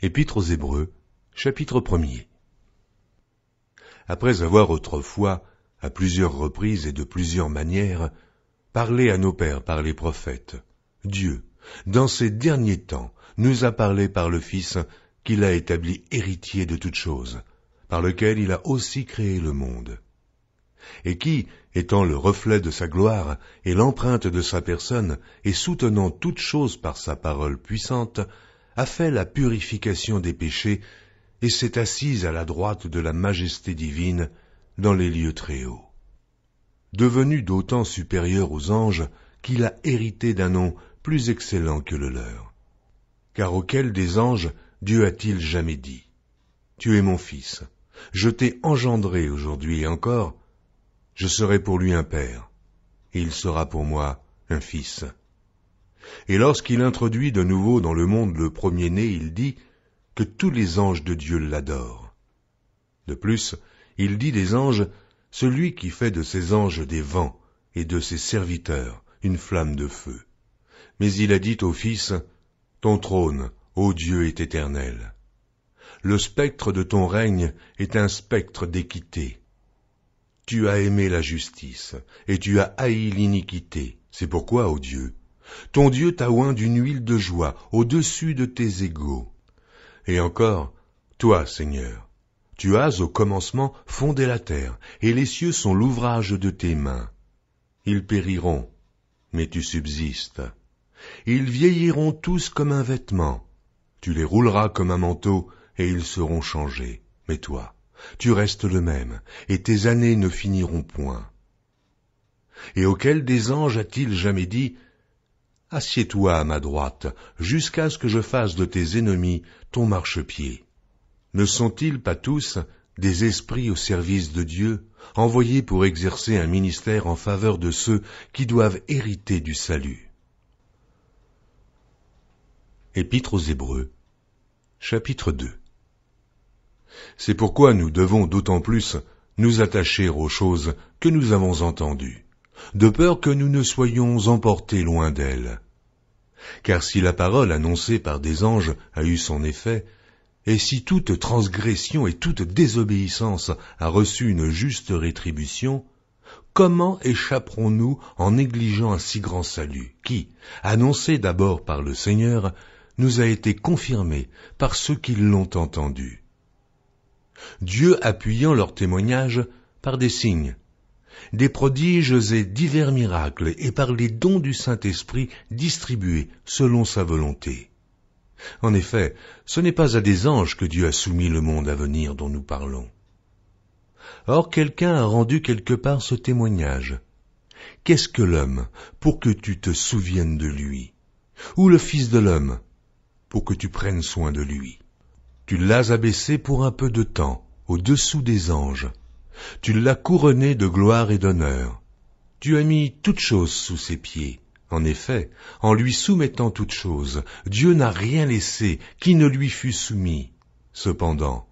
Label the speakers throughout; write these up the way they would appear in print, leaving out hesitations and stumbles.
Speaker 1: Épître aux Hébreux, chapitre 1er. Après avoir autrefois, à plusieurs reprises et de plusieurs manières, parlé à nos pères par les prophètes, Dieu, dans ces derniers temps, nous a parlé par le Fils qu'il a établi héritier de toutes choses, par lequel il a aussi créé le monde, et qui, étant le reflet de sa gloire et l'empreinte de sa personne, et soutenant toutes choses par sa parole puissante, a fait la purification des péchés et s'est assise à la droite de la majesté divine dans les lieux très hauts. Devenu d'autant supérieur aux anges qu'il a hérité d'un nom plus excellent que le leur. Car auquel des anges Dieu a-t-il jamais dit : Tu es mon fils, je t'ai engendré aujourd'hui et encore, je serai pour lui un père, et il sera pour moi un fils. Et lorsqu'il introduit de nouveau dans le monde le premier-né, il dit que tous les anges de Dieu l'adorent. De plus, il dit des anges, celui qui fait de ses anges des vents et de ses serviteurs une flamme de feu. Mais il a dit au Fils, ton trône, ô Dieu, est éternel. Le spectre de ton règne est un spectre d'équité. Tu as aimé la justice, et tu as haï l'iniquité. C'est pourquoi, ô Dieu, ton Dieu t'a oint d'une huile de joie au-dessus de tes égaux. Et encore, toi, Seigneur, tu as au commencement fondé la terre, et les cieux sont l'ouvrage de tes mains. Ils périront, mais tu subsistes. Ils vieilliront tous comme un vêtement. Tu les rouleras comme un manteau, et ils seront changés. Mais toi, tu restes le même, et tes années ne finiront point. Et auquel des anges a-t-il jamais dit : Assieds-toi à ma droite, jusqu'à ce que je fasse de tes ennemis ton marchepied. Ne sont-ils pas tous des esprits au service de Dieu, envoyés pour exercer un ministère en faveur de ceux qui doivent hériter du salut ? Épître aux Hébreux, chapitre 2. C'est pourquoi nous devons d'autant plus nous attacher aux choses que nous avons entendues, de peur que nous ne soyons emportés loin d'elles. Car si la parole annoncée par des anges a eu son effet, et si toute transgression et toute désobéissance a reçu une juste rétribution, comment échapperons-nous en négligeant un si grand salut, qui, annoncé d'abord par le Seigneur, nous a été confirmé par ceux qui l'ont entendu ? Dieu appuyant leur témoignage par des signes, des prodiges et divers miracles, et par les dons du Saint-Esprit distribués selon sa volonté. En effet, ce n'est pas à des anges que Dieu a soumis le monde à venir dont nous parlons. Or quelqu'un a rendu quelque part ce témoignage. Qu'est-ce que l'homme pour que tu te souviennes de lui ? Ou le Fils de l'homme pour que tu prennes soin de lui ? Tu l'as abaissé pour un peu de temps, au-dessous des anges. Tu l'as couronné de gloire et d'honneur. Tu as mis toutes choses sous ses pieds. En effet, en lui soumettant toutes choses, Dieu n'a rien laissé qui ne lui fût soumis. Cependant,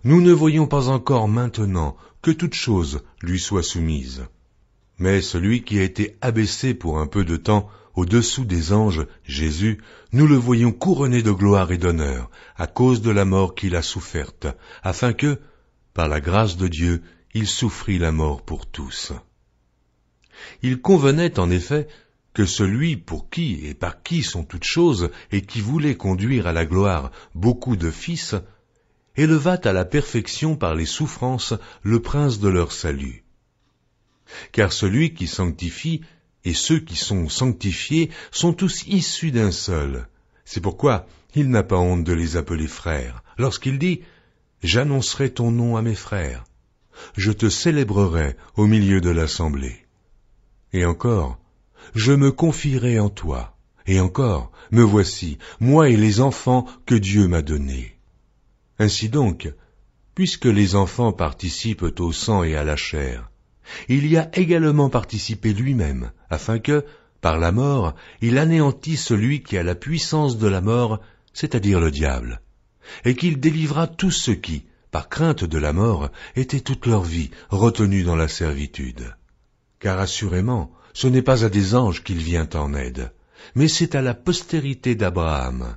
Speaker 1: nous ne voyons pas encore maintenant que toutes choses lui soient soumises. Mais celui qui a été abaissé pour un peu de temps au-dessous des anges, Jésus, nous le voyons couronné de gloire et d'honneur, à cause de la mort qu'il a soufferte, afin que, par la grâce de Dieu, il souffrit la mort pour tous. Il convenait en effet que celui pour qui et par qui sont toutes choses, et qui voulait conduire à la gloire beaucoup de fils, élevât à la perfection par les souffrances le prince de leur salut. Car celui qui sanctifie et ceux qui sont sanctifiés sont tous issus d'un seul. C'est pourquoi il n'a pas honte de les appeler frères, lorsqu'il dit « J'annoncerai ton nom à mes frères, je te célébrerai au milieu de l'assemblée. » Et encore, « Je me confierai en toi. » Et encore, « Me voici, moi et les enfants que Dieu m'a donnés. » Ainsi donc, puisque les enfants participent au sang et à la chair, il y a également participé lui-même, afin que, par la mort, il anéantisse celui qui a la puissance de la mort, c'est-à-dire le diable, et qu'il délivra tous ceux qui, par crainte de la mort, étaient toute leur vie retenus dans la servitude. Car assurément, ce n'est pas à des anges qu'il vient en aide, mais c'est à la postérité d'Abraham.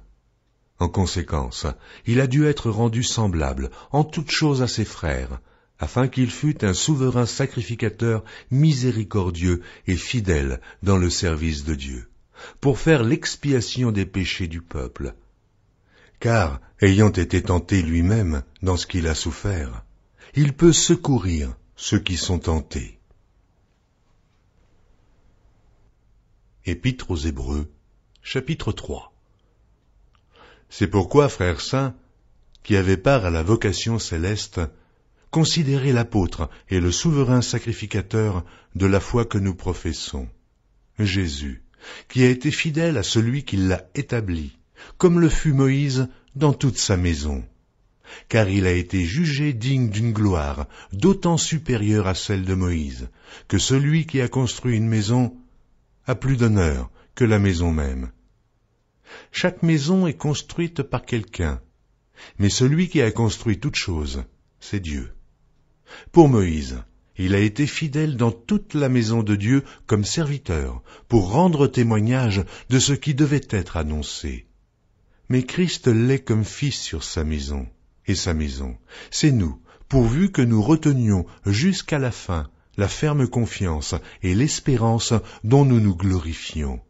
Speaker 1: En conséquence, il a dû être rendu semblable en toutes choses à ses frères, afin qu'il fût un souverain sacrificateur miséricordieux et fidèle dans le service de Dieu, pour faire l'expiation des péchés du peuple. Car, ayant été tenté lui-même dans ce qu'il a souffert, il peut secourir ceux qui sont tentés. Épître aux Hébreux, chapitre 3. C'est pourquoi, frères saints, qui avez part à la vocation céleste, considérez l'apôtre et le souverain sacrificateur de la foi que nous professons, Jésus, qui a été fidèle à celui qui l'a établi, comme le fut Moïse dans toute sa maison, car il a été jugé digne d'une gloire d'autant supérieure à celle de Moïse, que celui qui a construit une maison a plus d'honneur que la maison même. Chaque maison est construite par quelqu'un, mais celui qui a construit toute chose, c'est Dieu. Pour Moïse, il a été fidèle dans toute la maison de Dieu comme serviteur, pour rendre témoignage de ce qui devait être annoncé. Mais Christ l'est comme fils sur sa maison, et sa maison, c'est nous, pourvu que nous retenions jusqu'à la fin la ferme confiance et l'espérance dont nous nous glorifions.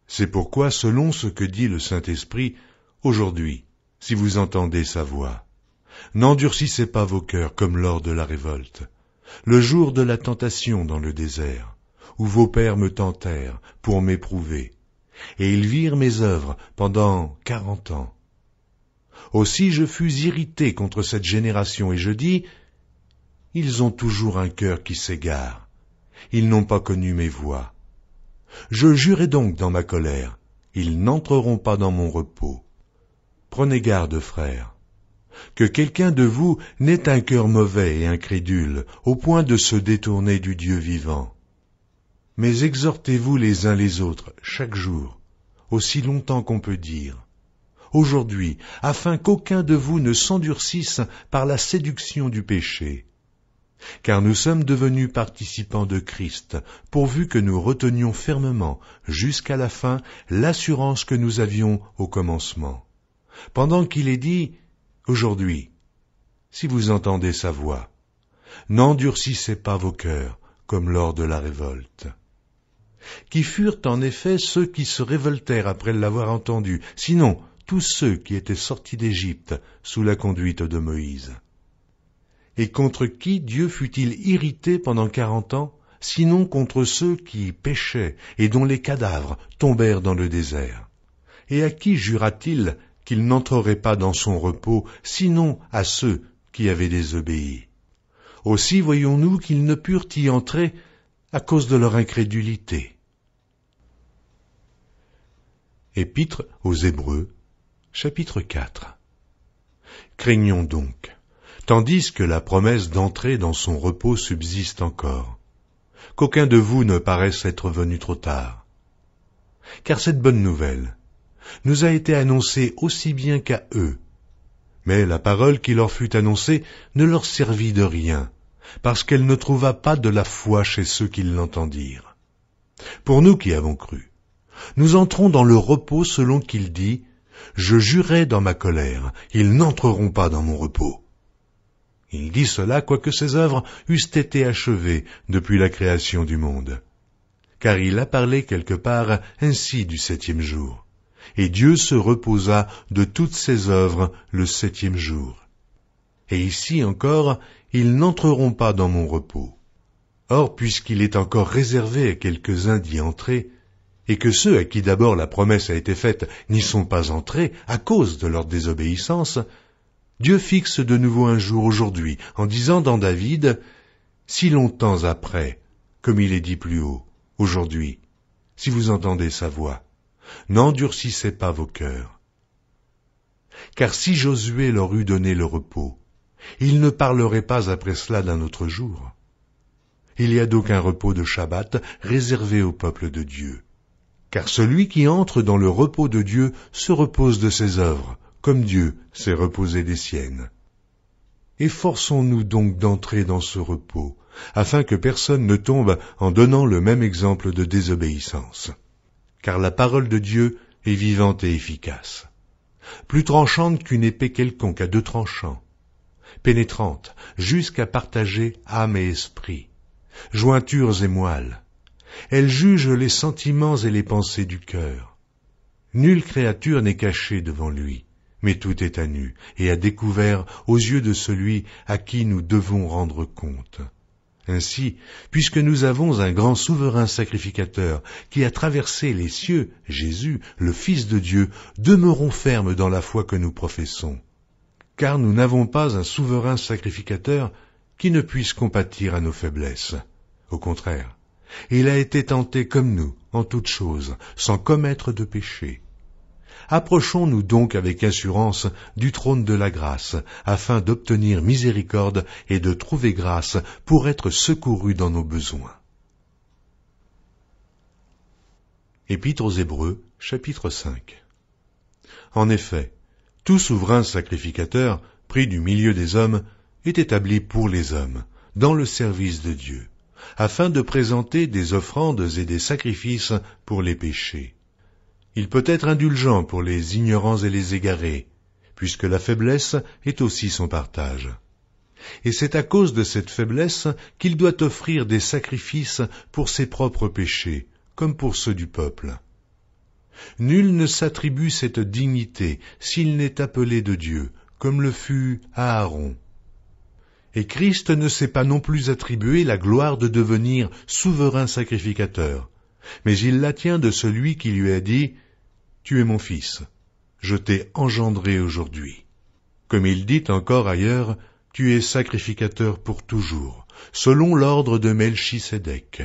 Speaker 1: C'est pourquoi, selon ce que dit le Saint-Esprit, aujourd'hui, si vous entendez sa voix, n'endurcissez pas vos cœurs comme lors de la révolte, le jour de la tentation dans le désert, où vos pères me tentèrent pour m'éprouver, et ils virent mes œuvres pendant 40 ans. Aussi je fus irrité contre cette génération, et je dis, ils ont toujours un cœur qui s'égare, ils n'ont pas connu mes voies. Je jurai donc dans ma colère, ils n'entreront pas dans mon repos. Prenez garde, frères, que quelqu'un de vous n'ait un cœur mauvais et incrédule, au point de se détourner du Dieu vivant. Mais exhortez-vous les uns les autres, chaque jour, aussi longtemps qu'on peut dire, aujourd'hui, afin qu'aucun de vous ne s'endurcisse par la séduction du péché. Car nous sommes devenus participants de Christ, pourvu que nous retenions fermement, jusqu'à la fin, l'assurance que nous avions au commencement. Pendant qu'il est dit, aujourd'hui, si vous entendez sa voix, n'endurcissez pas vos cœurs, comme lors de la révolte. Qui furent en effet ceux qui se révoltèrent après l'avoir entendu, sinon tous ceux qui étaient sortis d'Égypte sous la conduite de Moïse. Et contre qui Dieu fut-il irrité pendant 40 ans, sinon contre ceux qui péchaient et dont les cadavres tombèrent dans le désert? Et à qui jura-t-il qu'il n'entrerait pas dans son repos, sinon à ceux qui avaient désobéi? Aussi voyons-nous qu'ils ne purent y entrer à cause de leur incrédulité. Épître aux Hébreux, chapitre 4. Craignons donc, tandis que la promesse d'entrer dans son repos subsiste encore, qu'aucun de vous ne paraisse être venu trop tard. Car cette bonne nouvelle nous a été annoncée aussi bien qu'à eux, mais la parole qui leur fut annoncée ne leur servit de rien, parce qu'elle ne trouva pas de la foi chez ceux qui l'entendirent. Pour nous qui avons cru, nous entrons dans le repos selon qu'il dit, « Je jurai dans ma colère, ils n'entreront pas dans mon repos. » Il dit cela quoique ses œuvres eussent été achevées depuis la création du monde. Car il a parlé quelque part ainsi du 7e jour. Et Dieu se reposa de toutes ses œuvres le 7e jour. Et ici encore, ils n'entreront pas dans mon repos. Or, puisqu'il est encore réservé à quelques-uns d'y entrer, et que ceux à qui d'abord la promesse a été faite n'y sont pas entrés à cause de leur désobéissance, Dieu fixe de nouveau un jour aujourd'hui, en disant dans David, « Si longtemps après, comme il est dit plus haut, aujourd'hui, si vous entendez sa voix, n'endurcissez pas vos cœurs. Car si Josué leur eût donné le repos, il ne parlerait pas après cela d'un autre jour. Il y a donc un repos de Shabbat réservé au peuple de Dieu. Car celui qui entre dans le repos de Dieu se repose de ses œuvres, comme Dieu s'est reposé des siennes. Efforçons-nous donc d'entrer dans ce repos, afin que personne ne tombe en donnant le même exemple de désobéissance. Car la parole de Dieu est vivante et efficace. plus tranchante qu'une épée quelconque à 2 tranchants, pénétrante jusqu'à partager âme et esprit, jointures et moelles. Elle juge les sentiments et les pensées du cœur. Nulle créature n'est cachée devant lui, mais tout est à nu et à découvert aux yeux de celui à qui nous devons rendre compte. Ainsi, puisque nous avons un grand souverain sacrificateur qui a traversé les cieux, Jésus, le Fils de Dieu, demeurons fermes dans la foi que nous professons. Car nous n'avons pas un souverain sacrificateur qui ne puisse compatir à nos faiblesses. Au contraire, il a été tenté comme nous, en toutes choses, sans commettre de péché. Approchons-nous donc avec assurance du trône de la grâce, afin d'obtenir miséricorde et de trouver grâce pour être secourus dans nos besoins. Épître aux Hébreux, chapitre 5. En effet, tout souverain sacrificateur, pris du milieu des hommes, est établi pour les hommes, dans le service de Dieu, afin de présenter des offrandes et des sacrifices pour les péchés. Il peut être indulgent pour les ignorants et les égarés, puisque la faiblesse est aussi son partage. Et c'est à cause de cette faiblesse qu'il doit offrir des sacrifices pour ses propres péchés, comme pour ceux du peuple. Nul ne s'attribue cette dignité s'il n'est appelé de Dieu, comme le fut Aaron. Et Christ ne s'est pas non plus attribué la gloire de devenir souverain sacrificateur, mais il la tient de celui qui lui a dit « Tu es mon fils, je t'ai engendré aujourd'hui ». Comme il dit encore ailleurs, « Tu es sacrificateur pour toujours, selon l'ordre de Melchisédek ».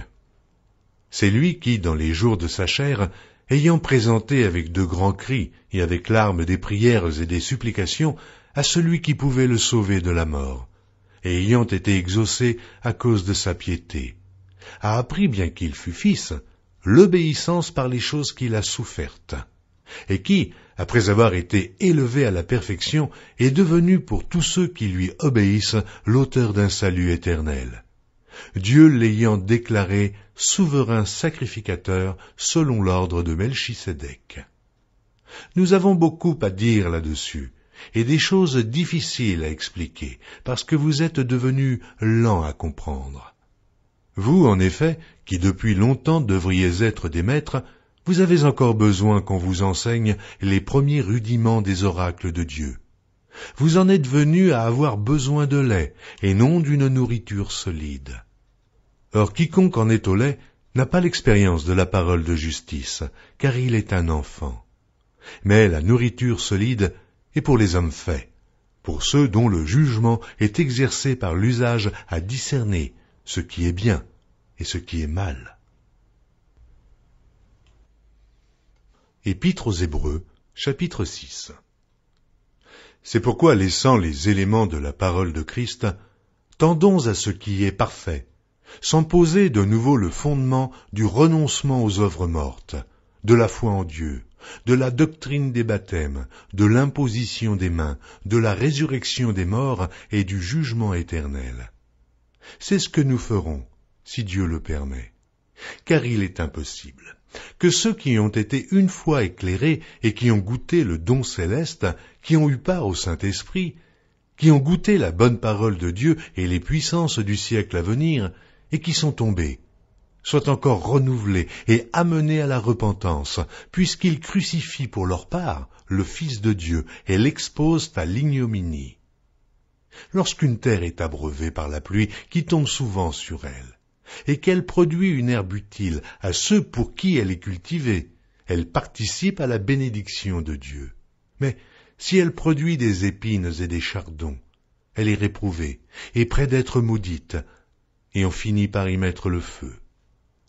Speaker 1: C'est lui qui, dans les jours de sa chair, ayant présenté avec de grands cris et avec larmes des prières et des supplications à celui qui pouvait le sauver de la mort, et ayant été exaucé à cause de sa piété, a appris, bien qu'il fût fils, l'obéissance par les choses qu'il a souffertes, et qui, après avoir été élevé à la perfection, est devenu pour tous ceux qui lui obéissent l'auteur d'un salut éternel. Dieu l'ayant déclaré souverain sacrificateur selon l'ordre de Melchisédek. Nous avons beaucoup à dire là-dessus, et des choses difficiles à expliquer, parce que vous êtes devenus lents à comprendre. Vous, en effet, qui depuis longtemps devriez être des maîtres, vous avez encore besoin qu'on vous enseigne les premiers rudiments des oracles de Dieu. Vous en êtes venus à avoir besoin de lait, et non d'une nourriture solide. Or quiconque en est au lait n'a pas l'expérience de la parole de justice, car il est un enfant. Mais la nourriture solide est pour les hommes faits, pour ceux dont le jugement est exercé par l'usage à discerner ce qui est bien et ce qui est mal. Épître aux Hébreux, chapitre 6. C'est pourquoi, laissant les éléments de la parole de Christ, tendons à ce qui est parfait, sans poser de nouveau le fondement du renoncement aux œuvres mortes, de la foi en Dieu, de la doctrine des baptêmes, de l'imposition des mains, de la résurrection des morts et du jugement éternel. C'est ce que nous ferons, si Dieu le permet, car il est impossible que ceux qui ont été une fois éclairés et qui ont goûté le don céleste, qui ont eu part au Saint-Esprit, qui ont goûté la bonne parole de Dieu et les puissances du siècle à venir, et qui sont tombés, soient encore renouvelés et amenés à la repentance, puisqu'ils crucifient pour leur part le Fils de Dieu et l'exposent à l'ignominie. Lorsqu'une terre est abreuvée par la pluie qui tombe souvent sur elle, et qu'elle produit une herbe utile à ceux pour qui elle est cultivée, elle participe à la bénédiction de Dieu. Mais si elle produit des épines et des chardons, elle est réprouvée et près d'être maudite, et on finit par y mettre le feu.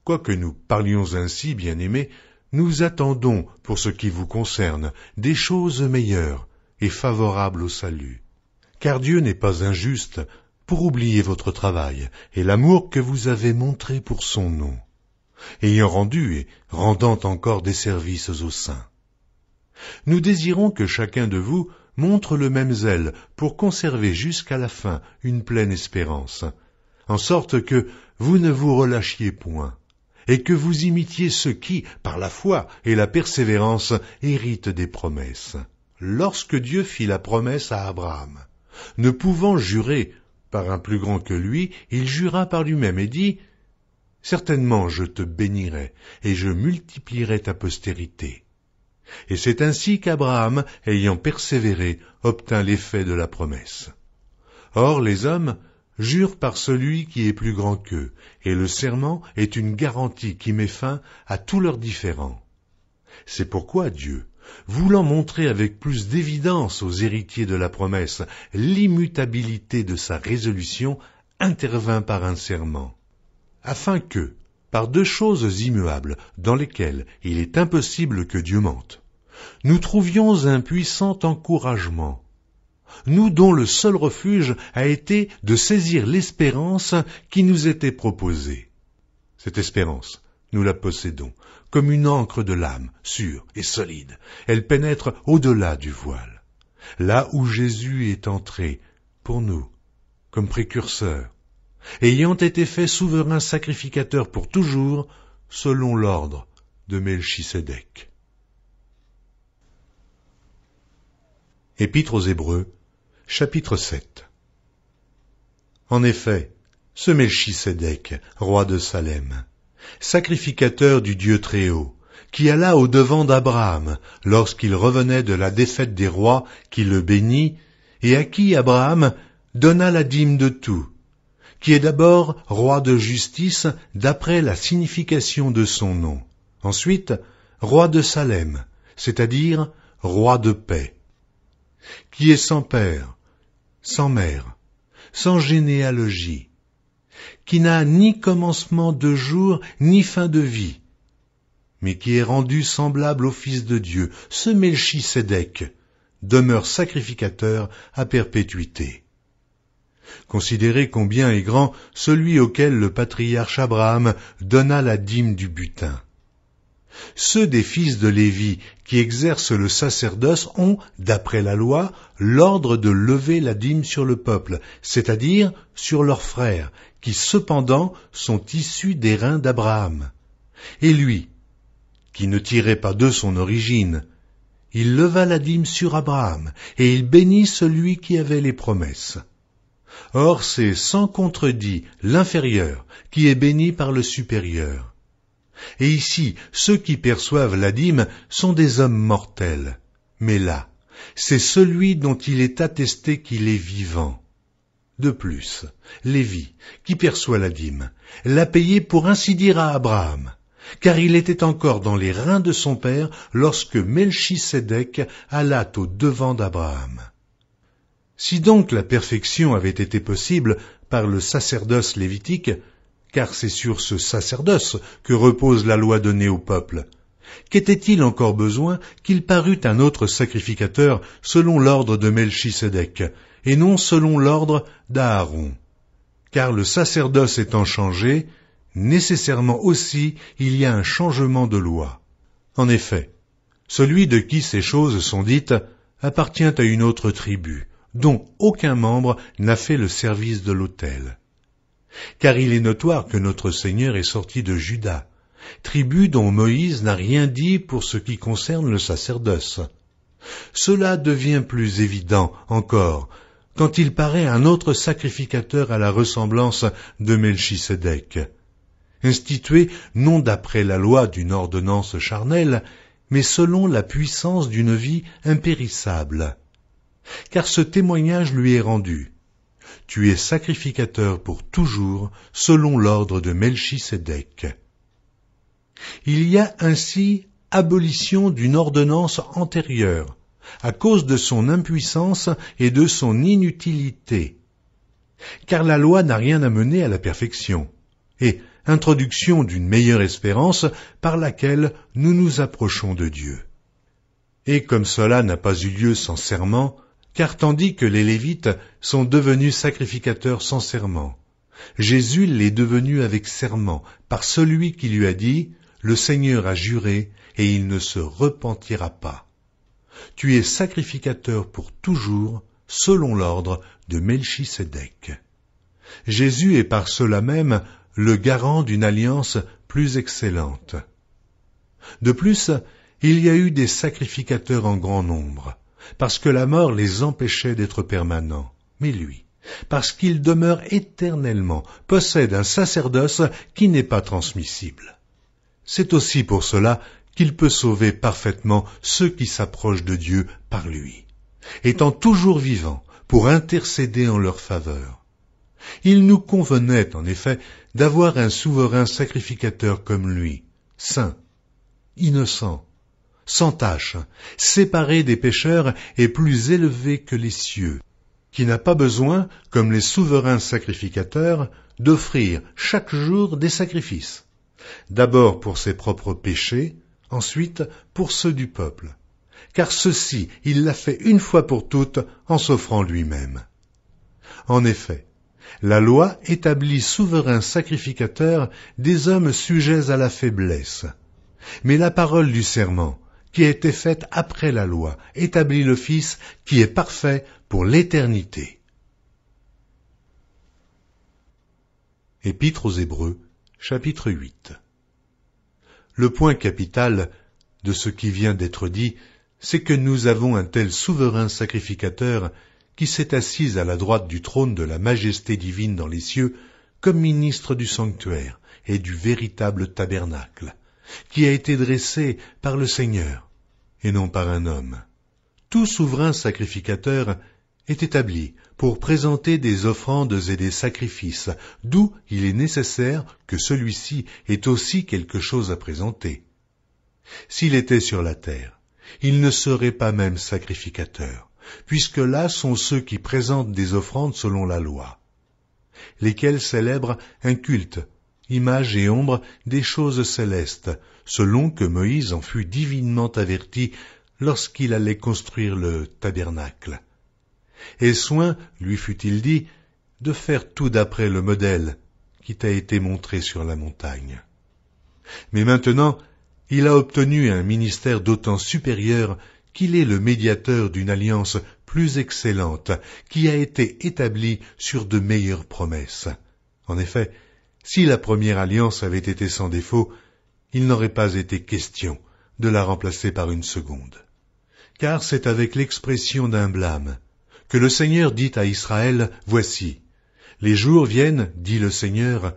Speaker 1: Quoique nous parlions ainsi, bien-aimés, nous attendons, pour ce qui vous concerne, des choses meilleures et favorables au salut. Car Dieu n'est pas injuste pour oublier votre travail et l'amour que vous avez montré pour son nom, ayant rendu et rendant encore des services aux saints. Nous désirons que chacun de vous montre le même zèle pour conserver jusqu'à la fin une pleine espérance, en sorte que vous ne vous relâchiez point, et que vous imitiez ceux qui, par la foi et la persévérance, héritent des promesses. lorsque Dieu fit la promesse à Abraham. Ne pouvant jurer par un plus grand que lui, il jura par lui-même et dit « Certainement je te bénirai, et je multiplierai ta postérité. » Et c'est ainsi qu'Abraham, ayant persévéré, obtint l'effet de la promesse. Or les hommes jurent par celui qui est plus grand qu'eux, et le serment est une garantie qui met fin à tous leurs différends. C'est pourquoi Dieu, voulant montrer avec plus d'évidence aux héritiers de la promesse l'immutabilité de sa résolution, intervint par un serment, afin que, par deux choses immuables dans lesquelles il est impossible que Dieu mente, nous trouvions un puissant encouragement, nous dont le seul refuge a été de saisir l'espérance qui nous était proposée. Cette espérance, nous la possédons, comme une ancre de l'âme, sûre et solide. Elle pénètre au-delà du voile, là où Jésus est entré, pour nous, comme précurseur, ayant été fait souverain sacrificateur pour toujours, selon l'ordre de Melchisédek. Épître aux Hébreux, chapitre 7. En effet, ce Melchisédek, roi de Salem, sacrificateur du Dieu Très-Haut, qui alla au-devant d'Abraham lorsqu'il revenait de la défaite des rois, qui le bénit, et à qui Abraham donna la dîme de tout, qui est d'abord roi de justice d'après la signification de son nom, ensuite roi de Salem, c'est-à-dire roi de paix, qui est sans père, sans mère, sans généalogie, qui n'a ni commencement de jour, ni fin de vie, mais qui est rendu semblable au Fils de Dieu, ce Melchisédek, demeure sacrificateur à perpétuité. Considérez combien est grand celui auquel le patriarche Abraham donna la dîme du butin. Ceux des fils de Lévi qui exercent le sacerdoce ont, d'après la loi, l'ordre de lever la dîme sur le peuple, c'est-à-dire sur leurs frères, qui cependant sont issus des reins d'Abraham. Et lui, qui ne tirait pas de son origine, il leva la dîme sur Abraham, et il bénit celui qui avait les promesses. Or c'est sans contredit l'inférieur qui est béni par le supérieur. Et ici, ceux qui perçoivent la dîme sont des hommes mortels. Mais là, c'est celui dont il est attesté qu'il est vivant. De plus, Lévi, qui perçoit la dîme, l'a payé pour ainsi dire à Abraham, car il était encore dans les reins de son père lorsque Melchisédek alla au devant d'Abraham. Si donc la perfection avait été possible par le sacerdoce lévitique, car c'est sur ce sacerdoce que repose la loi donnée au peuple, qu'était-il encore besoin qu'il parût un autre sacrificateur selon l'ordre de Melchisédek, et non selon l'ordre d'Aaron? Car le sacerdoce étant changé, nécessairement aussi il y a un changement de loi. En effet, celui de qui ces choses sont dites appartient à une autre tribu, dont aucun membre n'a fait le service de l'autel. Car il est notoire que notre Seigneur est sorti de Juda, tribu dont Moïse n'a rien dit pour ce qui concerne le sacerdoce. Cela devient plus évident encore quand il paraît un autre sacrificateur à la ressemblance de Melchisédek, institué non d'après la loi d'une ordonnance charnelle, mais selon la puissance d'une vie impérissable. Car ce témoignage lui est rendu. Tu es sacrificateur pour toujours, selon l'ordre de Melchisédek. Il y a ainsi abolition d'une ordonnance antérieure, à cause de son impuissance et de son inutilité. Car la loi n'a rien amené à la perfection, et introduction d'une meilleure espérance par laquelle nous nous approchons de Dieu. Et comme cela n'a pas eu lieu sans serment, car tandis que les Lévites sont devenus sacrificateurs sans serment, Jésus l'est devenu avec serment, par celui qui lui a dit « Le Seigneur a juré, et il ne se repentira pas. Tu es sacrificateur pour toujours, selon l'ordre de Melchisédek. » Jésus est par cela même le garant d'une alliance plus excellente. De plus, il y a eu des sacrificateurs en grand nombre, parce que la mort les empêchait d'être permanents. Mais lui, parce qu'il demeure éternellement, possède un sacerdoce qui n'est pas transmissible. C'est aussi pour cela qu'il peut sauver parfaitement ceux qui s'approchent de Dieu par lui, étant toujours vivant pour intercéder en leur faveur. Il nous convenait, en effet, d'avoir un souverain sacrificateur comme lui, saint, innocent, sans tache, séparé des pécheurs et plus élevé que les cieux, qui n'a pas besoin, comme les souverains sacrificateurs, d'offrir chaque jour des sacrifices, d'abord pour ses propres péchés, ensuite pour ceux du peuple, car ceci il l'a fait une fois pour toutes en s'offrant lui-même. En effet, la loi établit souverains sacrificateurs des hommes sujets à la faiblesse, mais la parole du serment, qui a été faite après la loi, établit le Fils qui est parfait pour l'éternité. Épître aux Hébreux, chapitre 8. Le point capital de ce qui vient d'être dit, c'est que nous avons un tel souverain sacrificateur qui s'est assis à la droite du trône de la majesté divine dans les cieux, comme ministre du sanctuaire et du véritable tabernacle, qui a été dressé par le Seigneur, et non par un homme. Tout souverain sacrificateur est établi pour présenter des offrandes et des sacrifices, d'où il est nécessaire que celui-ci ait aussi quelque chose à présenter. S'il était sur la terre, il ne serait pas même sacrificateur, puisque là sont ceux qui présentent des offrandes selon la loi, lesquels célèbrent un culte, image et ombre des choses célestes, selon que Moïse en fut divinement averti lorsqu'il allait construire le tabernacle. Et soin, lui fut-il dit, de faire tout d'après le modèle qui t'a été montré sur la montagne. Mais maintenant, il a obtenu un ministère d'autant supérieur qu'il est le médiateur d'une alliance plus excellente, qui a été établie sur de meilleures promesses. En effet, si la première alliance avait été sans défaut, il n'aurait pas été question de la remplacer par une seconde. Car c'est avec l'expression d'un blâme que le Seigneur dit à Israël, « Voici, les jours viennent, dit le Seigneur,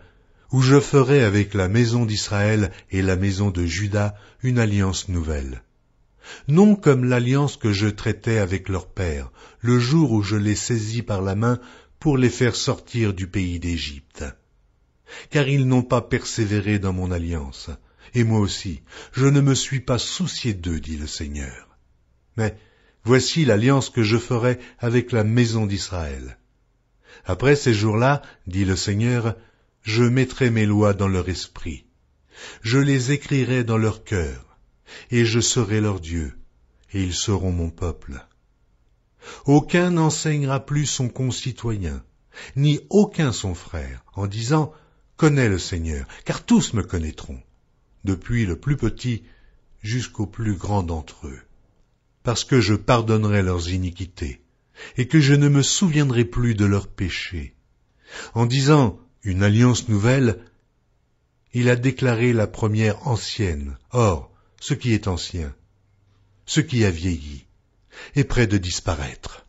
Speaker 1: où je ferai avec la maison d'Israël et la maison de Juda une alliance nouvelle. Non comme l'alliance que je traitais avec leur père, le jour où je les saisis par la main pour les faire sortir du pays d'Égypte. Car ils n'ont pas persévéré dans mon alliance, et moi aussi, je ne me suis pas soucié d'eux, dit le Seigneur. Mais voici l'alliance que je ferai avec la maison d'Israël. Après ces jours-là, dit le Seigneur, je mettrai mes lois dans leur esprit. Je les écrirai dans leur cœur, et je serai leur Dieu, et ils seront mon peuple. Aucun n'enseignera plus son concitoyen, ni aucun son frère, en disant « Connais le Seigneur », car tous me connaîtront, depuis le plus petit jusqu'au plus grand d'entre eux, parce que je pardonnerai leurs iniquités, et que je ne me souviendrai plus de leurs péchés. En disant « une alliance nouvelle », il a déclaré la première ancienne. Or, ce qui est ancien, ce qui a vieilli, est près de disparaître.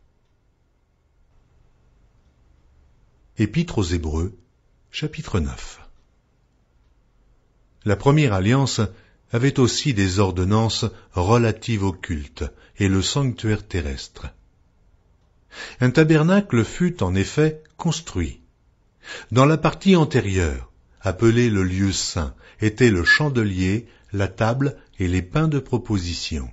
Speaker 1: Épître aux Hébreux, chapitre 9. La première alliance avait aussi des ordonnances relatives au culte et le sanctuaire terrestre. Un tabernacle fut en effet construit. Dans la partie antérieure, appelée le lieu saint, était le chandelier, la table et les pains de proposition.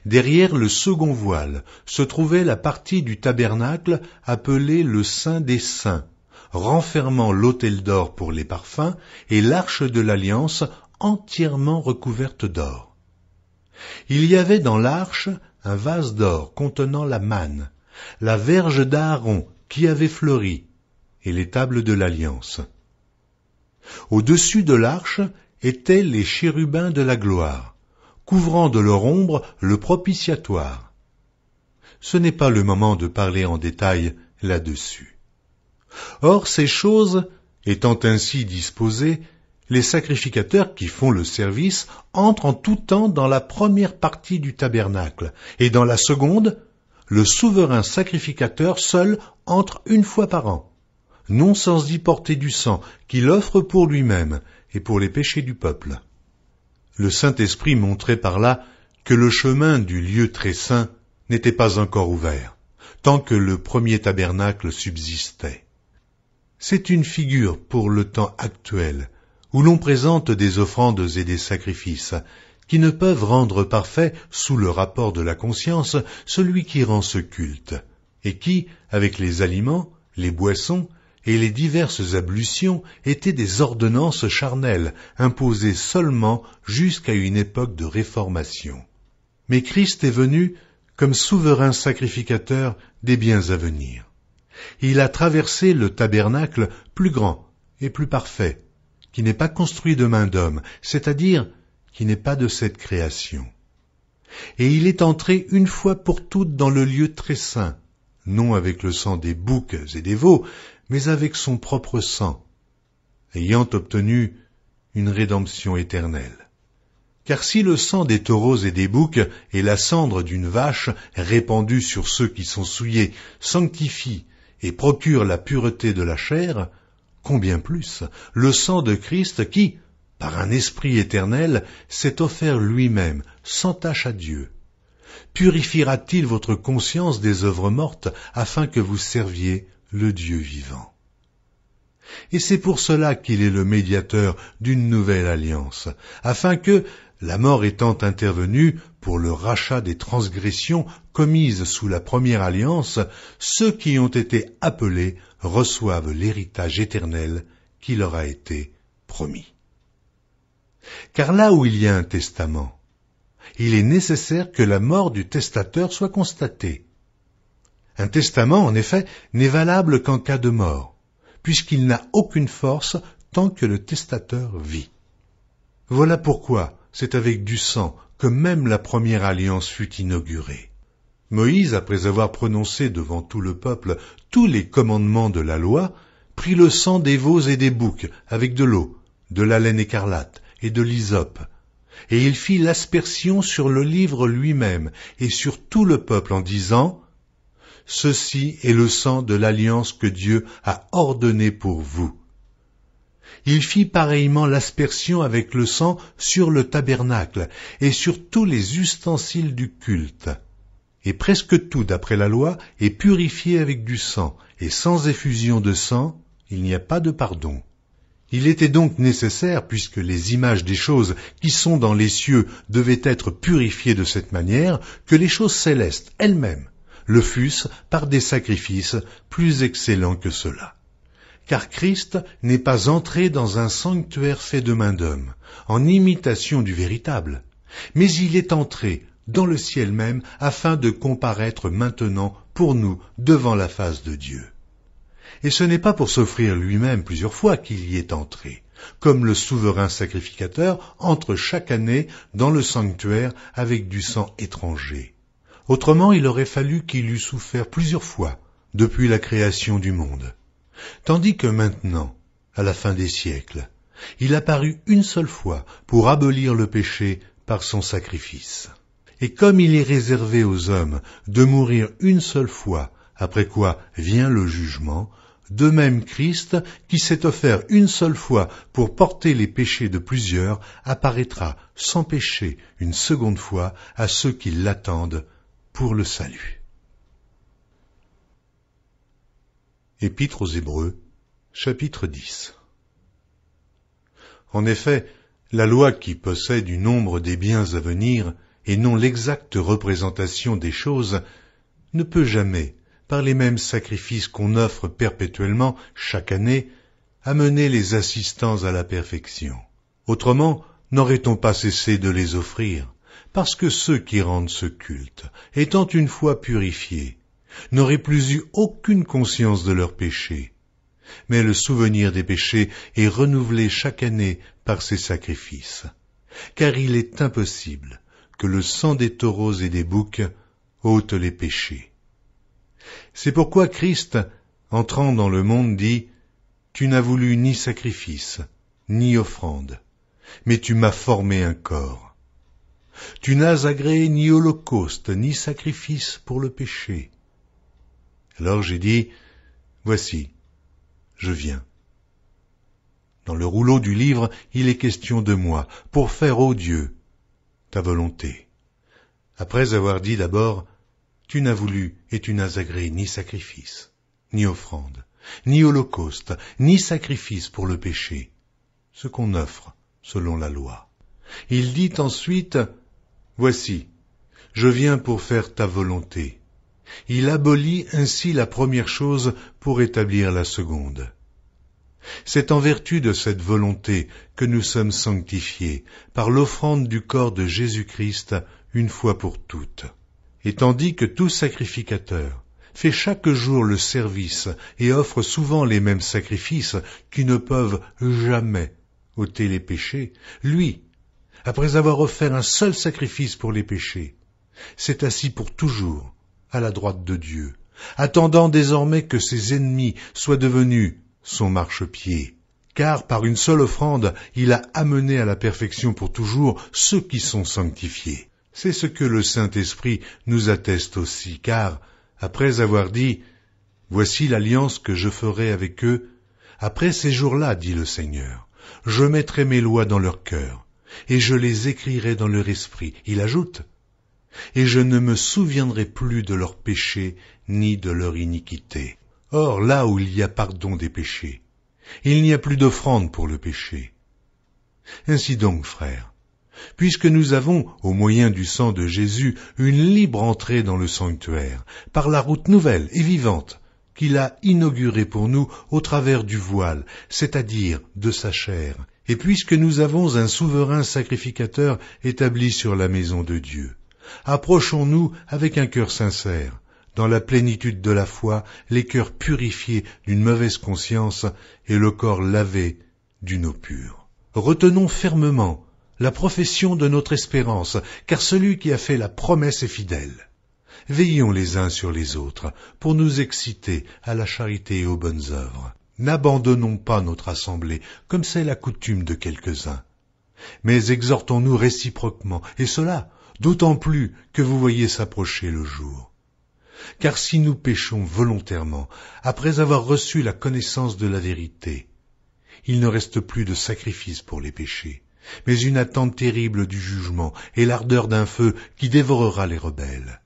Speaker 1: Derrière le second voile se trouvait la partie du tabernacle appelée le Saint des Saints, renfermant l'autel d'or pour les parfums et l'arche de l'Alliance entièrement recouverte d'or. Il y avait dans l'arche un vase d'or contenant la manne, la verge d'Aaron qui avait fleuri, et les tables de l'Alliance. Au-dessus de l'arche étaient les chérubins de la gloire, couvrant de leur ombre le propitiatoire. Ce n'est pas le moment de parler en détail là-dessus. Or ces choses, étant ainsi disposées,
Speaker 2: Les sacrificateurs qui font le service entrent en tout temps dans la première partie du tabernacle, et dans la seconde, le souverain sacrificateur seul entre une fois par an, non sans y porter du sang qu'il offre pour lui-même et pour les péchés du peuple. Le Saint-Esprit montrait par là que le chemin du lieu très saint n'était pas encore ouvert, tant que le premier tabernacle subsistait. C'est une figure pour le temps actuel, où l'on présente des offrandes et des sacrifices, qui ne peuvent rendre parfait, sous le rapport de la conscience, celui qui rend ce culte, et qui, avec les aliments, les boissons et les diverses ablutions, étaient des ordonnances charnelles, imposées seulement jusqu'à une époque de réformation. Mais Christ est venu comme souverain sacrificateur des biens à venir. Il a traversé le tabernacle plus grand et plus parfait, qui n'est pas construit de main d'homme, c'est-à-dire qui n'est pas de cette création. Et il est entré une fois pour toutes dans le lieu très saint, non avec le sang des boucs et des veaux, mais avec son propre sang, ayant obtenu une rédemption éternelle. Car si le sang des taureaux et des boucs et la cendre d'une vache répandue sur ceux qui sont souillés sanctifient et procurent la pureté de la chair, combien plus le sang de Christ qui, par un esprit éternel, s'est offert lui-même, sans tache à Dieu. Purifiera-t-il votre conscience des œuvres mortes, afin que vous serviez le Dieu vivant? Et c'est pour cela qu'il est le médiateur d'une nouvelle alliance, afin que, la mort étant intervenue pour le rachat des transgressions commises sous la première alliance, ceux qui ont été appelés reçoivent l'héritage éternel qui leur a été promis. Car là où il y a un testament, il est nécessaire que la mort du testateur soit constatée. Un testament, en effet, n'est valable qu'en cas de mort, puisqu'il n'a aucune force tant que le testateur vit. Voilà pourquoi c'est avec du sang que même la première alliance fut inaugurée. Moïse, après avoir prononcé devant tout le peuple tous les commandements de la loi, prit le sang des veaux et des boucs avec de l'eau, de la laine écarlate et de l'hysope, et il fit l'aspersion sur le livre lui-même et sur tout le peuple en disant « Ceci est le sang de l'alliance que Dieu a ordonnée pour vous. » Il fit pareillement l'aspersion avec le sang sur le tabernacle et sur tous les ustensiles du culte. Et presque tout, d'après la loi, est purifié avec du sang, et sans effusion de sang, il n'y a pas de pardon. Il était donc nécessaire, puisque les images des choses qui sont dans les cieux devaient être purifiées de cette manière, que les choses célestes elles-mêmes le fussent par des sacrifices plus excellents que cela. Car Christ n'est pas entré dans un sanctuaire fait de main d'homme, en imitation du véritable, mais il est entré dans le ciel même afin de comparaître maintenant pour nous devant la face de Dieu. Et ce n'est pas pour s'offrir lui-même plusieurs fois qu'il y est entré, comme le souverain sacrificateur entre chaque année dans le sanctuaire avec du sang étranger. Autrement, il aurait fallu qu'il eût souffert plusieurs fois depuis la création du monde. Tandis que maintenant, à la fin des siècles, il apparut une seule fois pour abolir le péché par son sacrifice. Et comme il est réservé aux hommes de mourir une seule fois, après quoi vient le jugement, de même Christ, qui s'est offert une seule fois pour porter les péchés de plusieurs, apparaîtra sans péché une seconde fois à ceux qui l'attendent pour le salut. Épître aux Hébreux, chapitre 10. En effet, la loi qui possède du nombre des biens à venir et non l'exacte représentation des choses ne peut jamais, par les mêmes sacrifices qu'on offre perpétuellement chaque année, amener les assistants à la perfection. Autrement, n'aurait-on pas cessé de les offrir, parce que ceux qui rendent ce culte, étant une fois purifiés, n'auraient plus eu aucune conscience de leurs péchés. Mais le souvenir des péchés est renouvelé chaque année par ces sacrifices, car il est impossible que le sang des taureaux et des boucs ôte les péchés. C'est pourquoi Christ, entrant dans le monde, dit « Tu n'as voulu ni sacrifice, ni offrande, mais tu m'as formé un corps. Tu n'as agréé ni holocauste, ni sacrifice pour le péché. Alors j'ai dit, voici, je viens. Dans le rouleau du livre, il est question de moi, pour faire, ô Dieu, ta volonté. Après avoir dit d'abord, tu n'as voulu et tu n'as agréé ni sacrifice, ni offrande, ni holocauste, ni sacrifice pour le péché, ce qu'on offre selon la loi. Il dit ensuite, voici, je viens pour faire ta volonté. Il abolit ainsi la première chose pour établir la seconde. C'est en vertu de cette volonté que nous sommes sanctifiés par l'offrande du corps de Jésus-Christ une fois pour toutes. Et tandis que tout sacrificateur fait chaque jour le service et offre souvent les mêmes sacrifices qui ne peuvent jamais ôter les péchés, lui, après avoir offert un seul sacrifice pour les péchés, s'est assis pour toujours à la droite de Dieu, attendant désormais que ses ennemis soient devenus son marchepied, car par une seule offrande, il a amené à la perfection pour toujours ceux qui sont sanctifiés. C'est ce que le Saint-Esprit nous atteste aussi, car, après avoir dit « Voici l'alliance que je ferai avec eux, après ces jours-là, dit le Seigneur, je mettrai mes lois dans leur cœur, et je les écrirai dans leur esprit. » Il ajoute « Et je ne me souviendrai plus de leurs péchés ni de leur iniquité. » Or, là où il y a pardon des péchés, il n'y a plus d'offrande pour le péché. Ainsi donc, frères, puisque nous avons, au moyen du sang de Jésus, une libre entrée dans le sanctuaire, par la route nouvelle et vivante qu'il a inaugurée pour nous au travers du voile, c'est-à-dire de sa chair, et puisque nous avons un souverain sacrificateur établi sur la maison de Dieu, approchons-nous avec un cœur sincère, dans la plénitude de la foi, les cœurs purifiés d'une mauvaise conscience et le corps lavé d'une eau pure. Retenons fermement la profession de notre espérance, car celui qui a fait la promesse est fidèle. Veillons les uns sur les autres, pour nous exciter à la charité et aux bonnes œuvres. N'abandonnons pas notre assemblée, comme c'est la coutume de quelques-uns, mais exhortons-nous réciproquement, et cela d'autant plus que vous voyez s'approcher le jour. Car si nous péchons volontairement, après avoir reçu la connaissance de la vérité, il ne reste plus de sacrifice pour les péchés, mais une attente terrible du jugement et l'ardeur d'un feu qui dévorera les rebelles.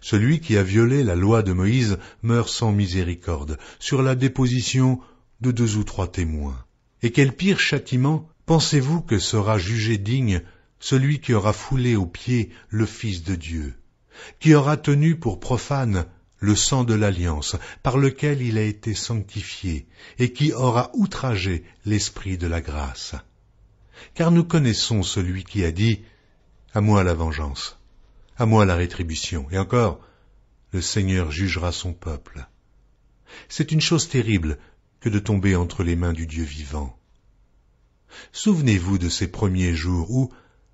Speaker 2: Celui qui a violé la loi de Moïse meurt sans miséricorde, sur la déposition de 2 ou 3 témoins. Et quel pire châtiment pensez-vous que sera jugé digne celui qui aura foulé aux pieds le Fils de Dieu, qui aura tenu pour profane le sang de l'alliance par lequel il a été sanctifié, et qui aura outragé l'esprit de la grâce. Car nous connaissons celui qui a dit « À moi la vengeance, à moi la rétribution », et encore « Le Seigneur jugera son peuple ». C'est une chose terrible que de tomber entre les mains du Dieu vivant. Souvenez-vous de ces premiers jours où,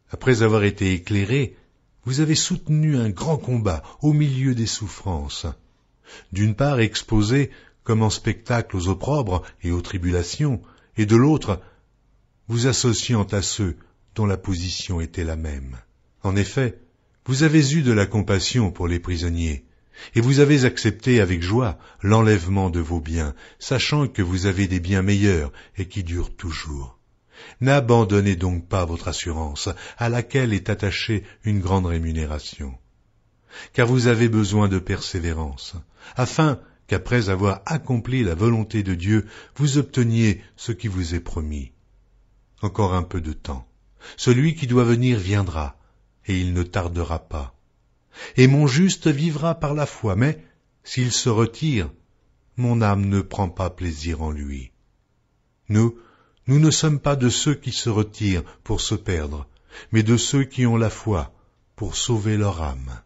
Speaker 2: après avoir été éclairés, vous avez soutenu un grand combat au milieu des souffrances. D'une part exposé comme en spectacle aux opprobres et aux tribulations, et de l'autre, vous associant à ceux dont la position était la même. En effet, vous avez eu de la compassion pour les prisonniers, et vous avez accepté avec joie l'enlèvement de vos biens, sachant que vous avez des biens meilleurs et qui durent toujours. N'abandonnez donc pas votre assurance, à laquelle est attachée une grande rémunération. Car vous avez besoin de persévérance, afin qu'après avoir accompli la volonté de Dieu, vous obteniez ce qui vous est promis. Encore un peu de temps. Celui qui doit venir viendra, et il ne tardera pas. Et mon juste vivra par la foi, mais s'il se retire, mon âme ne prend pas plaisir en lui. Nous ne sommes pas de ceux qui se retirent pour se perdre, mais de ceux qui ont la foi pour sauver leur âme.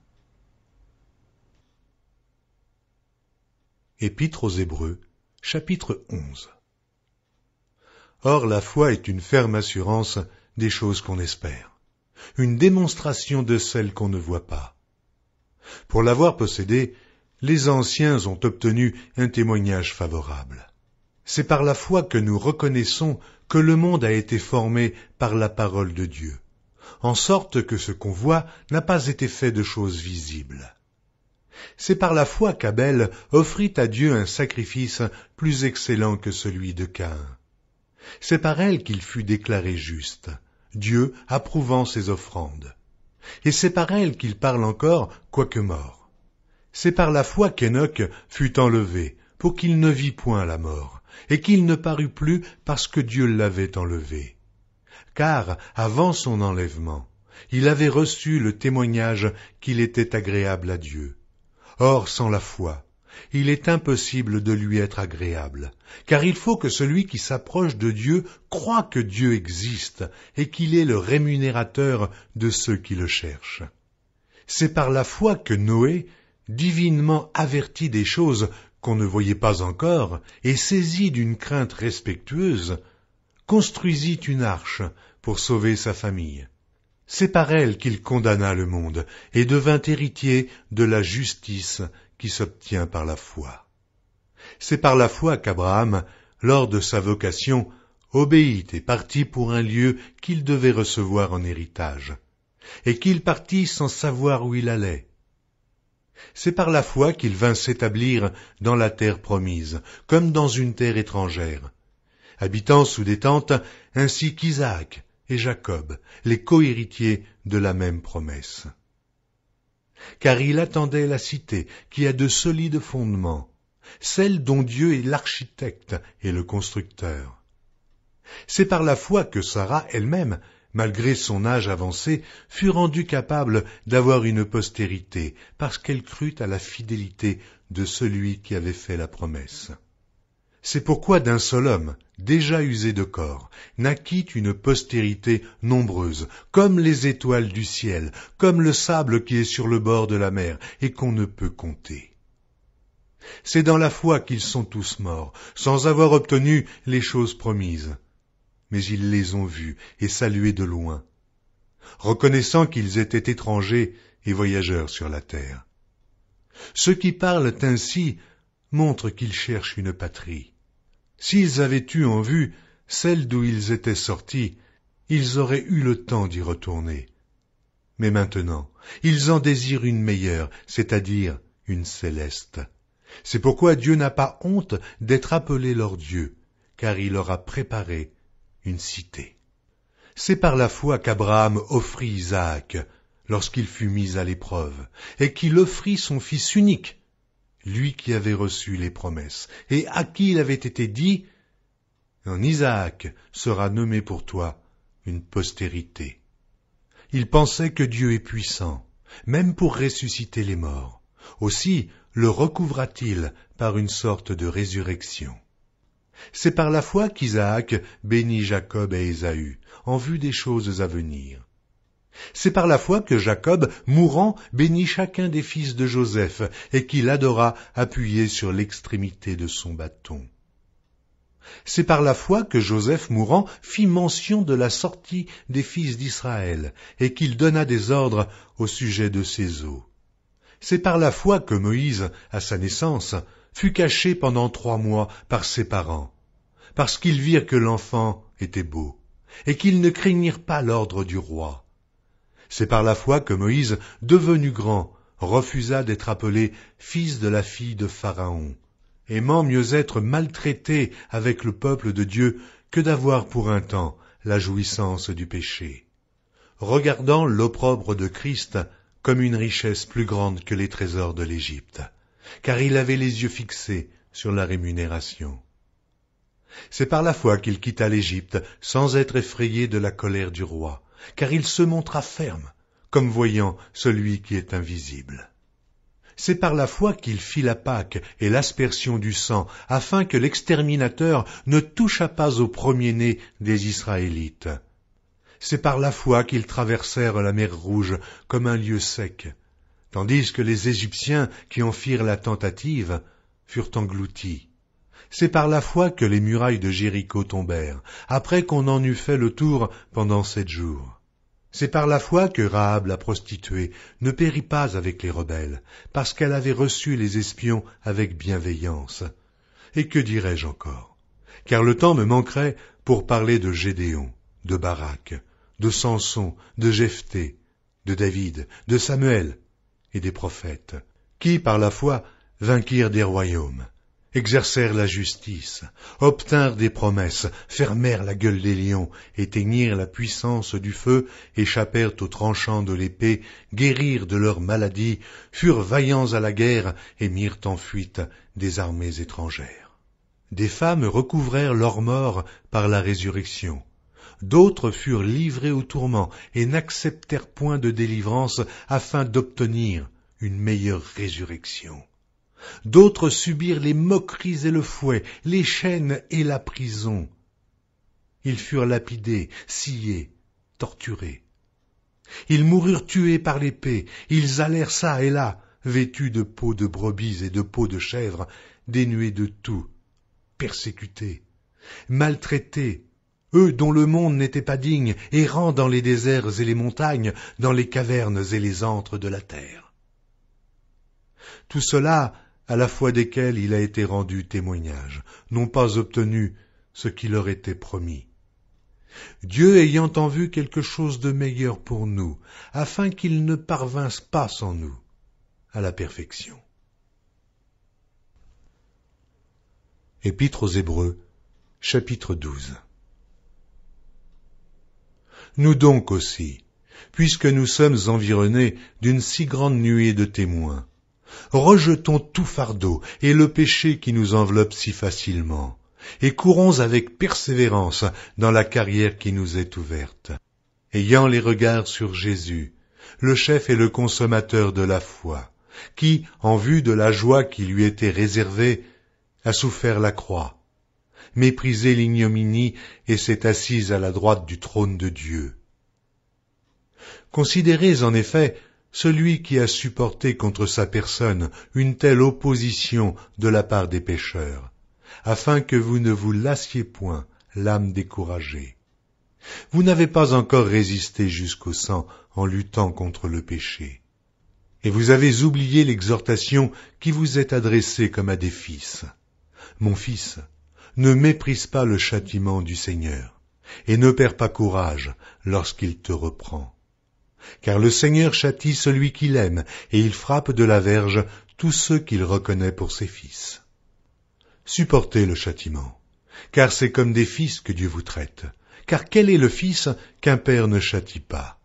Speaker 2: Épître aux Hébreux, chapitre 11. Or la foi est une ferme assurance des choses qu'on espère, une démonstration de celles qu'on ne voit pas. Pour l'avoir possédée, les anciens ont obtenu un témoignage favorable. C'est par la foi que nous reconnaissons que le monde a été formé par la parole de Dieu, en sorte que ce qu'on voit n'a pas été fait de choses visibles. C'est par la foi qu'Abel offrit à Dieu un sacrifice plus excellent que celui de Caïn. C'est par elle qu'il fut déclaré juste, Dieu approuvant ses offrandes. Et c'est par elle qu'il parle encore, quoique mort. C'est par la foi qu'Enoch fut enlevé, pour qu'il ne vît point la mort, et qu'il ne parut plus parce que Dieu l'avait enlevé. Car, avant son enlèvement, il avait reçu le témoignage qu'il était agréable à Dieu. Or, sans la foi, il est impossible de lui être agréable, car il faut que celui qui s'approche de Dieu croie que Dieu existe et qu'il est le rémunérateur de ceux qui le cherchent. C'est par la foi que Noé, divinement averti des choses qu'on ne voyait pas encore et saisi d'une crainte respectueuse, construisit une arche pour sauver sa famille. C'est par elle qu'il condamna le monde et devint héritier de la justice qui s'obtient par la foi. C'est par la foi qu'Abraham, lors de sa vocation, obéit et partit pour un lieu qu'il devait recevoir en héritage, et qu'il partit sans savoir où il allait. C'est par la foi qu'il vint s'établir dans la terre promise, comme dans une terre étrangère, habitant sous des tentes, ainsi qu'Isaac et Jacob, les cohéritiers de la même promesse. Car il attendait la cité qui a de solides fondements, celle dont Dieu est l'architecte et le constructeur. C'est par la foi que Sarah elle-même, malgré son âge avancé, fut rendue capable d'avoir une postérité, parce qu'elle crut à la fidélité de celui qui avait fait la promesse. C'est pourquoi d'un seul homme, déjà usé de corps, naquit une postérité nombreuse, comme les étoiles du ciel, comme le sable qui est sur le bord de la mer, et qu'on ne peut compter. C'est dans la foi qu'ils sont tous morts, sans avoir obtenu les choses promises. Mais ils les ont vus et salués de loin, reconnaissant qu'ils étaient étrangers et voyageurs sur la terre. Ceux qui parlent ainsi montrent qu'ils cherchent une patrie. S'ils avaient eu en vue celle d'où ils étaient sortis, ils auraient eu le temps d'y retourner. Mais maintenant, ils en désirent une meilleure, c'est-à-dire une céleste. C'est pourquoi Dieu n'a pas honte d'être appelé leur Dieu, car il leur a préparé une cité. C'est par la foi qu'Abraham offrit Isaac, lorsqu'il fut mis à l'épreuve, et qu'il offrit son fils unique, lui qui avait reçu les promesses, et à qui il avait été dit « En Isaac sera nommé pour toi une postérité ». Il pensait que Dieu est puissant, même pour ressusciter les morts. Aussi le recouvra-t-il par une sorte de résurrection. C'est par la foi qu'Isaac bénit Jacob et Ésaü, en vue des choses à venir. C'est par la foi que Jacob, mourant, bénit chacun des fils de Joseph, et qu'il adora appuyé sur l'extrémité de son bâton. C'est par la foi que Joseph, mourant, fit mention de la sortie des fils d'Israël, et qu'il donna des ordres au sujet de ses os. C'est par la foi que Moïse, à sa naissance, fut caché pendant 3 mois par ses parents, parce qu'ils virent que l'enfant était beau, et qu'ils ne craignirent pas l'ordre du roi. C'est par la foi que Moïse, devenu grand, refusa d'être appelé fils de la fille de Pharaon, aimant mieux être maltraité avec le peuple de Dieu que d'avoir pour un temps la jouissance du péché, regardant l'opprobre de Christ comme une richesse plus grande que les trésors de l'Égypte, car il avait les yeux fixés sur la rémunération. C'est par la foi qu'il quitta l'Égypte sans être effrayé de la colère du roi, car il se montra ferme, comme voyant celui qui est invisible. C'est par la foi qu'il fit la Pâque et l'aspersion du sang, afin que l'exterminateur ne touchât pas au premier-né des Israélites. C'est par la foi qu'ils traversèrent la mer Rouge comme un lieu sec, tandis que les Égyptiens qui en firent la tentative furent engloutis. C'est par la foi que les murailles de Jéricho tombèrent, après qu'on en eut fait le tour pendant 7 jours. C'est par la foi que Rahab la prostituée ne périt pas avec les rebelles, parce qu'elle avait reçu les espions avec bienveillance. Et que dirais-je encore? car le temps me manquerait pour parler de Gédéon, de Barak, de Samson, de Jephthé, de David, de Samuel et des prophètes, qui, par la foi, vainquirent des royaumes, exercèrent la justice, obtinrent des promesses, fermèrent la gueule des lions, éteignirent la puissance du feu, échappèrent aux tranchants de l'épée, guérirent de leurs maladies, furent vaillants à la guerre et mirent en fuite des armées étrangères. Des femmes recouvrèrent leur mort par la résurrection. D'autres furent livrés au tourment et n'acceptèrent point de délivrance afin d'obtenir une meilleure résurrection. D'autres subirent les moqueries et le fouet, les chaînes et la prison. Ils furent lapidés, sciés, torturés. Ils moururent tués par l'épée, ils allèrent çà et là, vêtus de peaux de brebis et de peaux de chèvres, dénués de tout, persécutés, maltraités, eux dont le monde n'était pas digne, errant dans les déserts et les montagnes, dans les cavernes et les antres de la terre. Tout cela, à la foi desquels il a été rendu témoignage, n'ont pas obtenu ce qui leur était promis. Dieu ayant en vue quelque chose de meilleur pour nous, afin qu'ils ne parvinssent pas sans nous à la perfection. Épître aux Hébreux, chapitre 12. Nous donc aussi, puisque nous sommes environnés d'une si grande nuée de témoins, rejetons tout fardeau et le péché qui nous enveloppe si facilement, et courons avec persévérance dans la carrière qui nous est ouverte, ayant les regards sur Jésus, le chef et le consommateur de la foi, qui, en vue de la joie qui lui était réservée, a souffert la croix, méprisé l'ignominie et s'est assis à la droite du trône de Dieu. Considérez en effet celui qui a supporté contre sa personne une telle opposition de la part des pécheurs, afin que vous ne vous lassiez point l'âme découragée. Vous n'avez pas encore résisté jusqu'au sang en luttant contre le péché. Et vous avez oublié l'exhortation qui vous est adressée comme à des fils. Mon fils, ne méprise pas le châtiment du Seigneur, et ne perds pas courage lorsqu'il te reprend. Car le Seigneur châtie celui qu'il aime, et il frappe de la verge tous ceux qu'il reconnaît pour ses fils. Supportez le châtiment, car c'est comme des fils que Dieu vous traite. Car quel est le fils qu'un père ne châtie pas?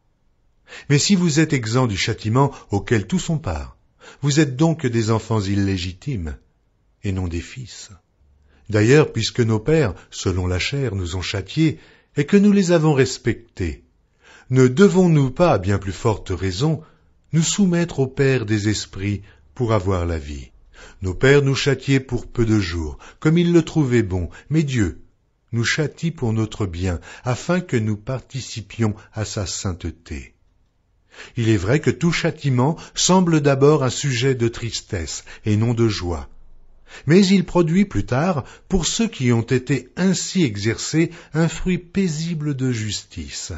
Speaker 2: Mais si vous êtes exempts du châtiment auquel tous ont part, vous êtes donc des enfants illégitimes, et non des fils. D'ailleurs, puisque nos pères, selon la chair, nous ont châtiés, et que nous les avons respectés, ne devons-nous pas, à bien plus forte raison, nous soumettre au Père des esprits pour avoir la vie? Nos pères nous châtiaient pour peu de jours, comme ils le trouvaient bon, mais Dieu nous châtie pour notre bien, afin que nous participions à sa sainteté. Il est vrai que tout châtiment semble d'abord un sujet de tristesse et non de joie, mais il produit plus tard, pour ceux qui ont été ainsi exercés, un fruit paisible de justice.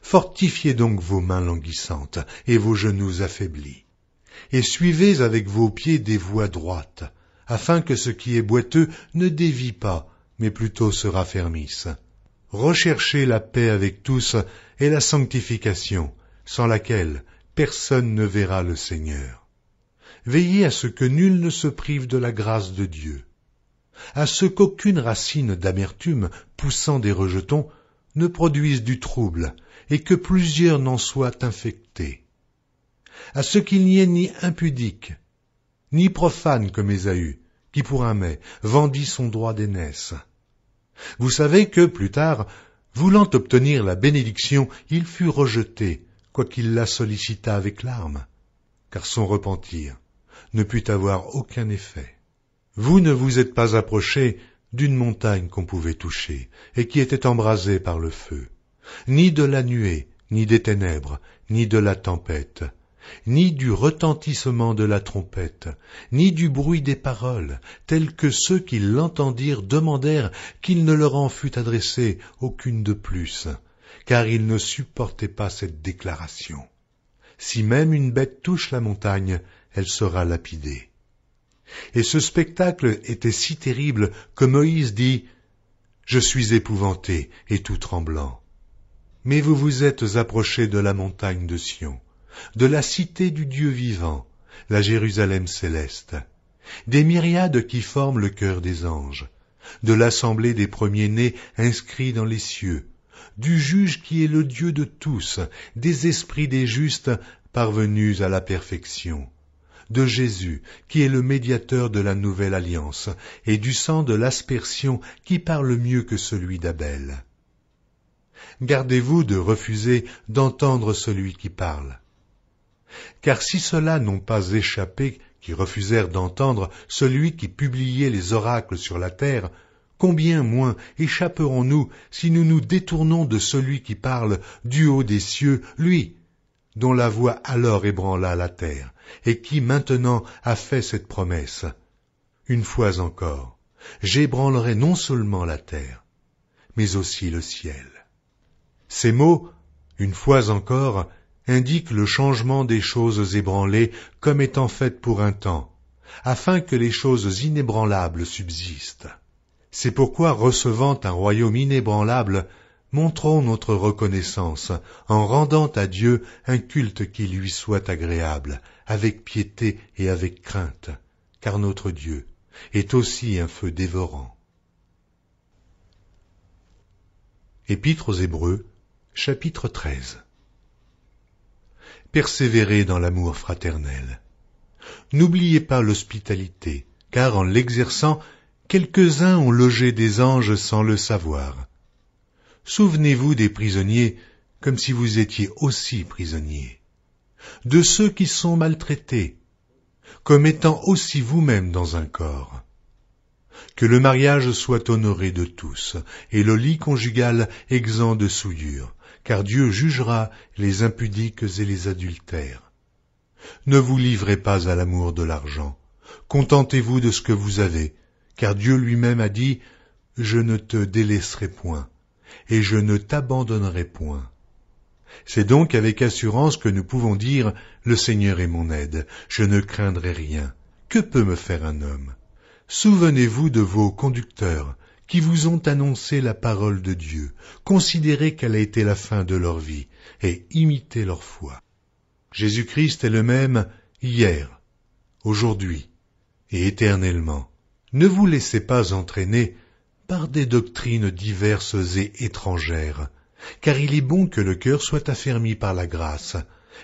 Speaker 2: Fortifiez donc vos mains languissantes et vos genoux affaiblis, et suivez avec vos pieds des voies droites, afin que ce qui est boiteux ne dévie pas, mais plutôt se raffermisse. Recherchez la paix avec tous et la sanctification, sans laquelle personne ne verra le Seigneur. Veillez à ce que nul ne se prive de la grâce de Dieu, à ce qu'aucune racine d'amertume poussant des rejetons ne produise du trouble, et que plusieurs n'en soient infectés, à ce qu'il n'y ait ni impudique, ni profane comme Ésaü, qui pour un mets vendit son droit d'aînesse. Vous savez que, plus tard, voulant obtenir la bénédiction, il fut rejeté, quoiqu'il la sollicitât avec larmes, car son repentir ne put avoir aucun effet. Vous ne vous êtes pas approchés d'une montagne qu'on pouvait toucher, et qui était embrasée par le feu, ni de la nuée, ni des ténèbres, ni de la tempête, ni du retentissement de la trompette, ni du bruit des paroles, tels que ceux qui l'entendirent demandèrent qu'il ne leur en fût adressé aucune de plus, car ils ne supportaient pas cette déclaration. Si même une bête touche la montagne, elle sera lapidée. Et ce spectacle était si terrible que Moïse dit « Je suis épouvanté et tout tremblant. » Mais vous vous êtes approchés de la montagne de Sion, de la cité du Dieu vivant, la Jérusalem céleste, des myriades qui forment le chœur des anges, de l'assemblée des premiers-nés inscrits dans les cieux, du juge qui est le Dieu de tous, des esprits des justes parvenus à la perfection, de Jésus qui est le médiateur de la nouvelle alliance, et du sang de l'aspersion qui parle mieux que celui d'Abel. Gardez-vous de refuser d'entendre celui qui parle. Car si ceux-là n'ont pas échappé, qui refusèrent d'entendre celui qui publiait les oracles sur la terre, combien moins échapperons-nous si nous nous détournons de celui qui parle du haut des cieux, lui, dont la voix alors ébranla la terre, et qui maintenant a fait cette promesse. Une fois encore, j'ébranlerai non seulement la terre, mais aussi le ciel. Ces mots, une fois encore, indiquent le changement des choses ébranlées comme étant faites pour un temps, afin que les choses inébranlables subsistent. C'est pourquoi, recevant un royaume inébranlable, montrons notre reconnaissance en rendant à Dieu un culte qui lui soit agréable, avec piété et avec crainte, car notre Dieu est aussi un feu dévorant. Épître aux Hébreux, chapitre 13. Persévérez dans l'amour fraternel. N'oubliez pas l'hospitalité, car en l'exerçant, quelques-uns ont logé des anges sans le savoir. Souvenez-vous des prisonniers comme si vous étiez aussi prisonniers, de ceux qui sont maltraités, comme étant aussi vous-même dans un corps. Que le mariage soit honoré de tous, et le lit conjugal exempt de souillure, car Dieu jugera les impudiques et les adultères. Ne vous livrez pas à l'amour de l'argent, contentez-vous de ce que vous avez, car Dieu lui-même a dit « Je ne te délaisserai point, et je ne t'abandonnerai point ». C'est donc avec assurance que nous pouvons dire « Le Seigneur est mon aide, je ne craindrai rien. Que peut me faire un homme ?» Souvenez-vous de vos conducteurs, qui vous ont annoncé la parole de Dieu, considérez quelle a été la fin de leur vie, et imitez leur foi. Jésus-Christ est le même hier, aujourd'hui et éternellement. Ne vous laissez pas entraîner par des doctrines diverses et étrangères, car il est bon que le cœur soit affermi par la grâce,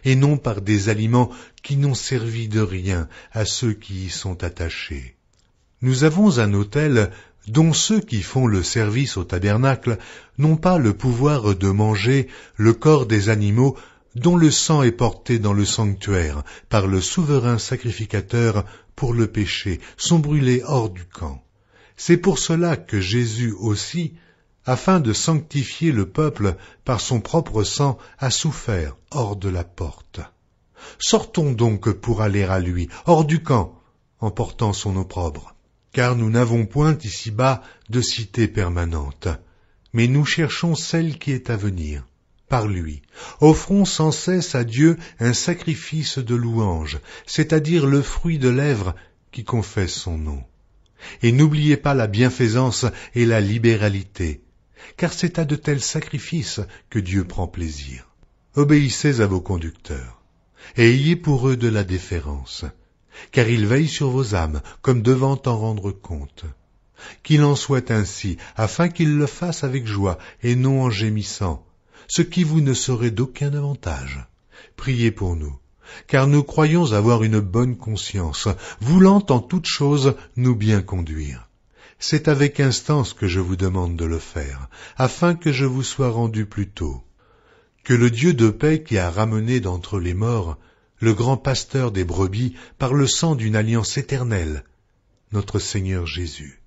Speaker 2: et non par des aliments qui n'ont servi de rien à ceux qui y sont attachés. Nous avons un autel dont ceux qui font le service au tabernacle n'ont pas le pouvoir de manger le corps des animaux dont le sang est porté dans le sanctuaire par le souverain sacrificateur pour le péché, sont brûlés hors du camp. C'est pour cela que Jésus aussi, afin de sanctifier le peuple par son propre sang, a souffert hors de la porte. Sortons donc pour aller à lui, hors du camp, en portant son opprobre. Car nous n'avons point ici-bas de cité permanente, mais nous cherchons celle qui est à venir, par lui. Offrons sans cesse à Dieu un sacrifice de louange, c'est-à-dire le fruit de lèvres qui confesse son nom. Et n'oubliez pas la bienfaisance et la libéralité, car c'est à de tels sacrifices que Dieu prend plaisir. Obéissez à vos conducteurs, et ayez pour eux de la déférence, car ils veillent sur vos âmes, comme devant en rendre compte. Qu'il en soit ainsi, afin qu'ils le fassent avec joie, et non en gémissant, ce qui vous ne serait d'aucun avantage. Priez pour nous, car nous croyons avoir une bonne conscience, voulant en toutes choses nous bien conduire. C'est avec instance que je vous demande de le faire, afin que je vous sois rendu plus tôt. Que le Dieu de paix qui a ramené d'entre les morts le grand pasteur des brebis par le sang d'une alliance éternelle, notre Seigneur Jésus,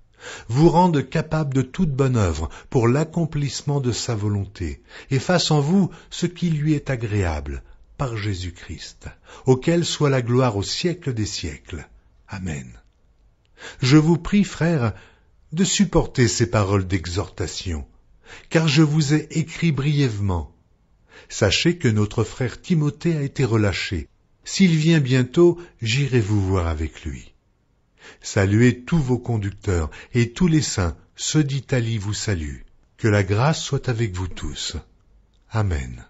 Speaker 2: vous rende capable de toute bonne œuvre pour l'accomplissement de sa volonté, et fasse en vous ce qui lui est agréable, par Jésus-Christ, auquel soit la gloire au siècle des siècles. Amen. Je vous prie, frères, de supporter ces paroles d'exhortation, car je vous ai écrit brièvement. Sachez que notre frère Timothée a été relâché. S'il vient bientôt, j'irai vous voir avec lui. Saluez tous vos conducteurs, et tous les saints, ceux d'Italie vous saluent. Que la grâce soit avec vous tous. Amen.